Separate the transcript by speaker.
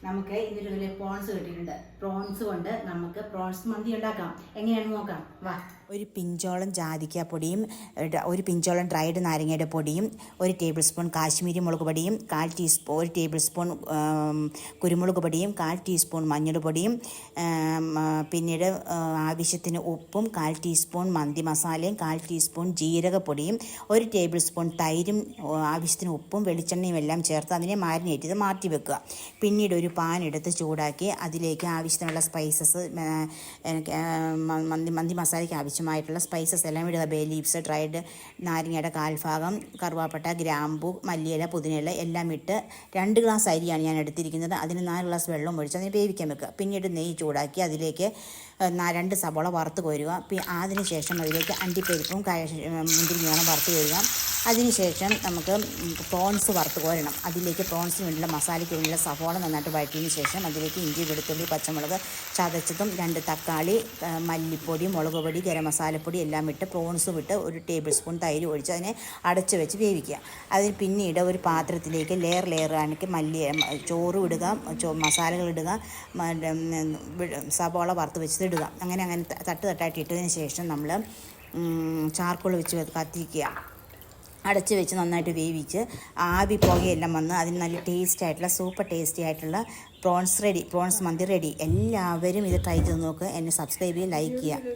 Speaker 1: നമുക്ക് ഇന്നൊരു ഇതിൽ പ്രോൺസ് കിട്ടിയിട്ടുണ്ട്. പ്രോൺസ് കൊണ്ട് നമുക്ക് പ്രോൺസ് മന്തി ഉണ്ടാക്കാം. എങ്ങനെയാണെന്ന് നോക്കാം, വാ.
Speaker 2: ഒരു പിഞ്ചോളം ജാതിക്കാപ്പൊടിയും ഒരു പിഞ്ചോളം ഡ്രൈഡ് നാരങ്ങയുടെ പൊടിയും 1 ടേബിൾ സ്പൂൺ കാശ്മീരി മുളക് പൊടിയും 1 ടേബിൾ സ്പൂൺ കുരുമുളക് പൊടിയും 1/4 ടീസ്പൂൺ മഞ്ഞൾപ്പൊടിയും പിന്നീട് ആവശ്യത്തിന് ഉപ്പും 1/4 ടീസ്പൂൺ മന്തി മസാലയും 1/4 ടീസ്പൂൺ ജീരകപ്പൊടിയും 1 ടേബിൾ സ്പൂൺ തൈരും ആവശ്യത്തിന് ഉപ്പും വെളിച്ചെണ്ണയും എല്ലാം ചേർത്ത് അതിനെ മാരിനേറ്റ് ചെയ്ത് മാറ്റി വെക്കുക. പിന്നീട് ഒരു പാൻ എടുത്ത് ചൂടാക്കി അതിലേക്ക് ആവശ്യത്തിനുള്ള സ്പൈസസ് മന്തി മസാലയ്ക്ക് ആവശ്യമായിട്ടുള്ള സ്പൈസസ് എല്ലാം ഇടുക. ബേ ലീവ്സ്, ഡ്രൈഡ് നാരങ്ങയുടെ 1/4 ഭാഗം, കറുവാപ്പട്ട, ഗ്രാമ്പു, മല്ലിയില, പുതിനയില എല്ലാം ഇട്ട് 2 ഗ്ലാസ് അരിയാണ് ഞാൻ എടുത്തിരിക്കുന്നത്. അതിന് 4 ഗ്ലാസ് വെള്ളം ഒഴിച്ച് അതിന് വേവിക്കാൻ വെക്കുക. പിന്നീട് നെയ്യ് ചൂടാക്കി അതിലേക്ക് 2 സവോള വറുത്ത് കോരുക. അതിനുശേഷം അതിലേക്ക് അണ്ടിപ്പരിപ്പും മുന്തിരിങ്ങയും വറുത്ത് കോരുക. അതിനുശേഷം നമുക്ക് പ്രോൺസ് വറുത്ത് കോരണം. അതിലേക്ക് പ്രോൺസിന് വേണ്ടിയുള്ള മസാലയ്ക്ക് വേണ്ടിയുള്ള സവോള നന്നായിട്ട് വഴറ്റിയതിന് ശേഷം അതിലേക്ക് ഇഞ്ചി, വെളുത്തുള്ളി, പച്ചമുളക് ചതച്ചതും 2 തക്കാളി, മല്ലിപ്പൊടി, മുളക് പൊടി, ഗരം മസാലപ്പൊടി എല്ലാം ഇട്ട് പ്രോൺസും ഇട്ട് 1 ടേബിൾ സ്പൂൺ തൈര് ഒഴിച്ച് അതിനെ അടച്ച് വെച്ച് വേവിക്കുക. അതിന് പിന്നീട് ഒരു പാത്രത്തിലേക്ക് ലെയർ ആണെങ്കിൽ ചോറും ഇടുക, മസാലകൾ ഇടുക, സവോള വറുത്ത് വെച്ചത് ഇടുക. അങ്ങനെ തട്ടായിട്ട് ഇട്ടതിന് ശേഷം നമ്മൾ ചാർക്കോൾ വെച്ച് കത്തിക്കുക. അടച്ച് വെച്ച് നന്നായിട്ട് വേവിച്ച് ആവി പുകയെല്ലാം വന്ന് അതിന് നല്ല സൂപ്പർ ടേസ്റ്റി ആയിട്ടുള്ള പ്രോൺസ് മന്തി റെഡി. എല്ലാവരും ഇത് ട്രൈ ചെയ്ത് നോക്കുക. എന്നെ സബ്സ്ക്രൈബ് ചെയ്യുക, ലൈക്ക് ചെയ്യുക.